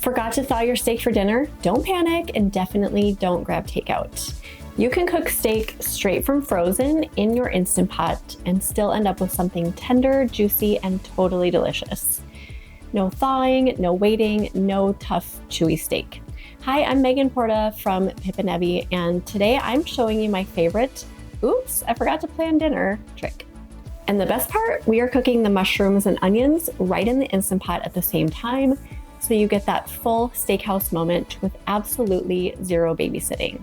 Forgot to thaw your steak for dinner? Don't panic, and definitely don't grab takeout. You can cook steak straight from frozen in your Instant Pot and still end up with something tender, juicy, and totally delicious. No thawing, no waiting, no tough, chewy steak. Hi, I'm Megan Porta from Pippanevi, and today I'm showing you my favorite, oops, I forgot to plan dinner trick. And the best part, we are cooking the mushrooms and onions right in the Instant Pot at the same time, so you get that full steakhouse moment with absolutely zero babysitting.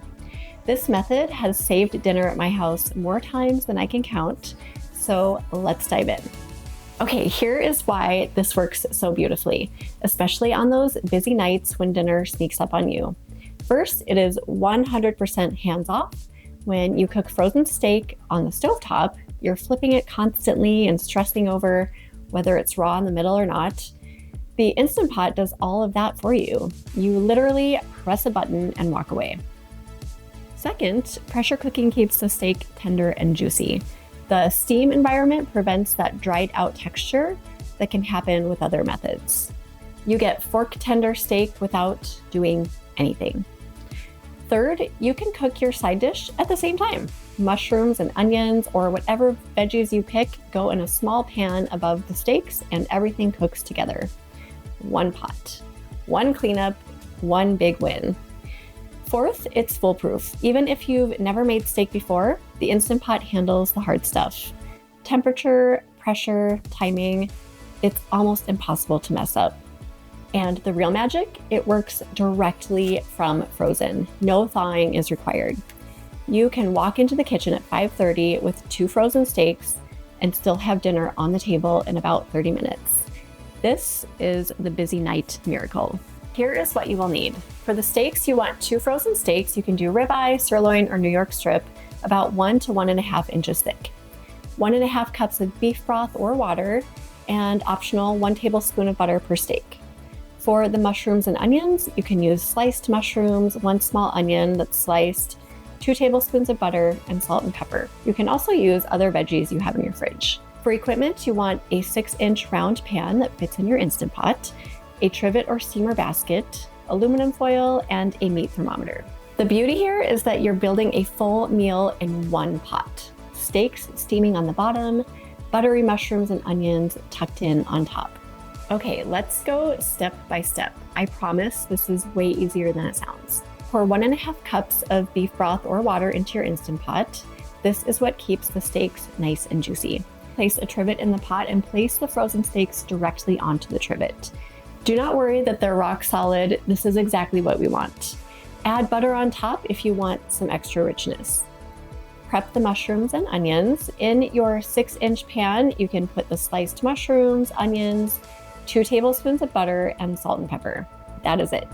This method has saved dinner at my house more times than I can count, so let's dive in. Okay, here is why this works so beautifully, especially on those busy nights when dinner sneaks up on you. First, it is 100% hands-off. When you cook frozen steak on the stovetop, you're flipping it constantly and stressing over whether it's raw in the middle or not. The Instant Pot does all of that for you. You literally press a button and walk away. Second, pressure cooking keeps the steak tender and juicy. The steam environment prevents that dried out texture that can happen with other methods. You get fork tender steak without doing anything. Third, you can cook your side dish at the same time. Mushrooms and onions or whatever veggies you pick go in a small pan above the steaks and everything cooks together. One pot, one cleanup, one big win. Fourth, it's foolproof. Even if you've never made steak before, the Instant Pot handles the hard stuff. Temperature, pressure, timing, it's almost impossible to mess up. And the real magic, it works directly from frozen. No thawing is required. You can walk into the kitchen at 5:30 with 2 frozen steaks and still have dinner on the table in about 30 minutes. This is the busy night miracle. Here is what you will need. For the steaks, you want 2 frozen steaks. You can do ribeye, sirloin, or New York strip, about 1 to 1.5 inches thick. 1.5 cups of beef broth or water, and optional 1 tablespoon of butter per steak. For the mushrooms and onions, you can use sliced mushrooms, 1 small onion that's sliced, 2 tablespoons of butter, and salt and pepper. You can also use other veggies you have in your fridge. For equipment, you want a 6-inch round pan that fits in your Instant Pot, a trivet or steamer basket, aluminum foil, and a meat thermometer. The beauty here is that you're building a full meal in one pot. Steaks steaming on the bottom, buttery mushrooms and onions tucked in on top. Okay, let's go step by step. I promise this is way easier than it sounds. Pour 1.5 cups of beef broth or water into your Instant Pot. This is what keeps the steaks nice and juicy. Place a trivet in the pot and place the frozen steaks directly onto the trivet. Do not worry that they're rock solid. This is exactly what we want. Add butter on top if you want some extra richness. Prep the mushrooms and onions. In your 6-inch pan, you can put the sliced mushrooms, onions, 2 tablespoons of butter, and salt and pepper. That is it.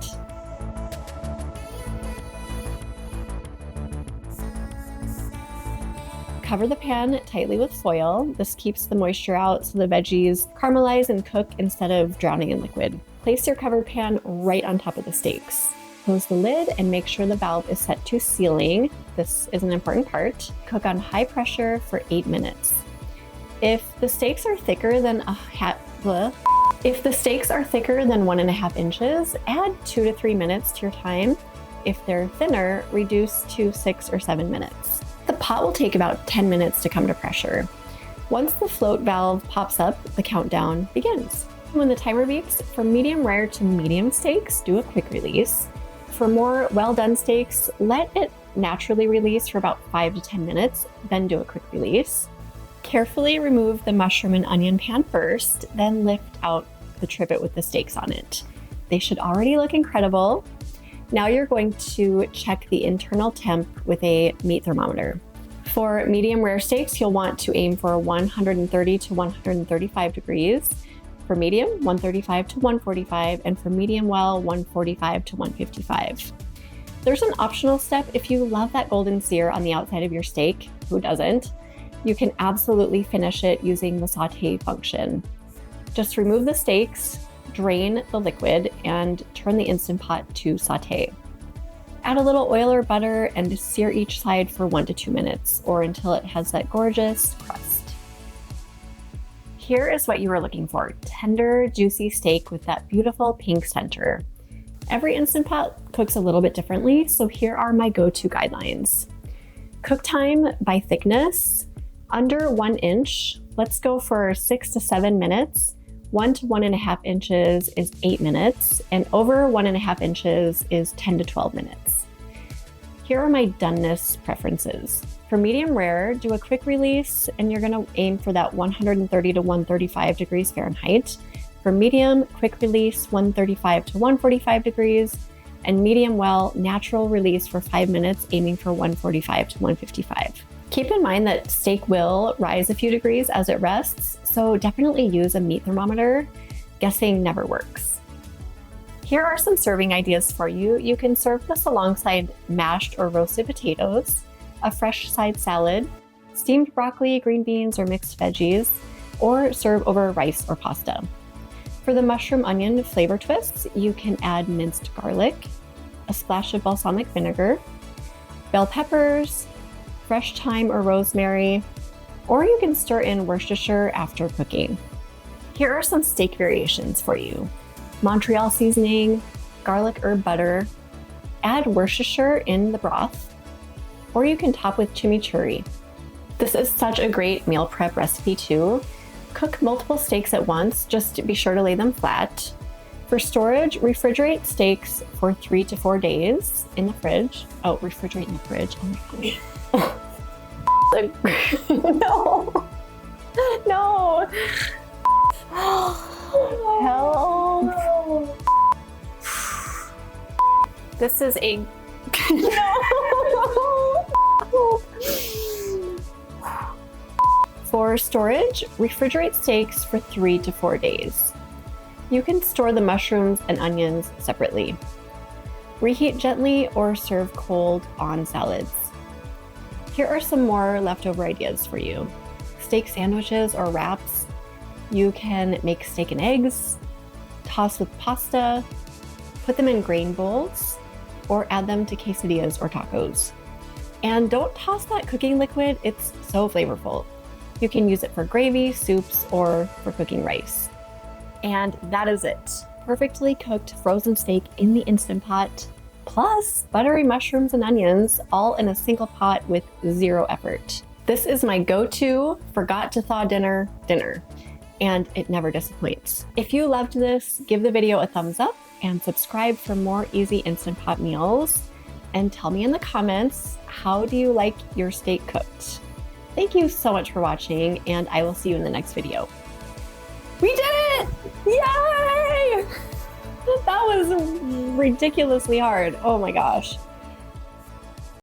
Cover the pan tightly with foil. This keeps the moisture out so the veggies caramelize and cook instead of drowning in liquid. Place your covered pan right on top of the steaks. Close the lid and make sure the valve is set to sealing. This is an important part. Cook on high pressure for 8 minutes. If the steaks are thicker than 1.5 inches, add 2 to 3 minutes to your time. If they're thinner, reduce to 6 or 7 minutes. The pot will take about 10 minutes to come to pressure. Once the float valve pops up, the countdown begins. When the timer beeps, for medium rare to medium steaks, do a quick release. For more well-done steaks, let it naturally release for about 5 to 10 minutes, then do a quick release. Carefully remove the mushroom and onion pan first, then lift out the trivet with the steaks on it. They should already look incredible. Now you're going to check the internal temp with a meat thermometer. For medium rare steaks, you'll want to aim for 130 to 135 degrees. For medium, 135 to 145, and for medium well, 145 to 155. There's an optional step if you love that golden sear on the outside of your steak. Who doesn't? You can absolutely finish it using the Sauté function. Just remove the steaks, drain the liquid, and turn the Instant Pot to Sauté. Add a little oil or butter and sear each side for 1 to 2 minutes, or until it has that gorgeous crust. Here is what you were looking for: tender, juicy steak with that beautiful pink center. Every Instant Pot cooks a little bit differently, so here are my go-to guidelines. Cook time by thickness, under 1 inch, let's go for 6 to 7 minutes. 1 to 1.5 inches is 8 minutes, and over 1.5 inches is 10 to 12 minutes. Here are my doneness preferences. For medium rare, do a quick release, and you're gonna aim for that 130 to 135 degrees Fahrenheit. For medium, quick release, 135 to 145 degrees, and medium well, natural release for 5 minutes, aiming for 145 to 155. Keep in mind that steak will rise a few degrees as it rests, so definitely use a meat thermometer. Guessing never works. Here are some serving ideas for you. You can serve this alongside mashed or roasted potatoes, a fresh side salad, steamed broccoli, green beans, or mixed veggies, or serve over rice or pasta. For the mushroom onion flavor twists, you can add minced garlic, a splash of balsamic vinegar, bell peppers, fresh thyme or rosemary, or you can stir in Worcestershire after cooking. Here are some steak variations for you. Montreal seasoning, garlic herb butter, add Worcestershire in the broth, or you can top with chimichurri. This is such a great meal prep recipe too. Cook multiple steaks at once, just be sure to lay them flat. For storage, refrigerate steaks for 3 to 4 days in the fridge. Oh, refrigerate in the fridge. Oh my gosh. No. No. Help. This is a no. For storage, refrigerate steaks for 3 to 4 days. You can store the mushrooms and onions separately. Reheat gently or serve cold on salads. Here are some more leftover ideas for you. Steak sandwiches or wraps. You can make steak and eggs, toss with pasta, put them in grain bowls, or add them to quesadillas or tacos. And don't toss that cooking liquid, it's so flavorful. You can use it for gravy, soups, or for cooking rice. And that is it. Perfectly cooked frozen steak in the Instant Pot, plus buttery mushrooms and onions, all in a single pot with 0 effort. This is my go-to forgot to thaw dinner, and it never disappoints. If you loved this, give the video a thumbs up and subscribe for more easy Instant Pot meals. And tell me in the comments, how do you like your steak cooked? Thank you so much for watching, and I will see you in the next video. We did it! Yay! That was ridiculously hard. Oh my gosh.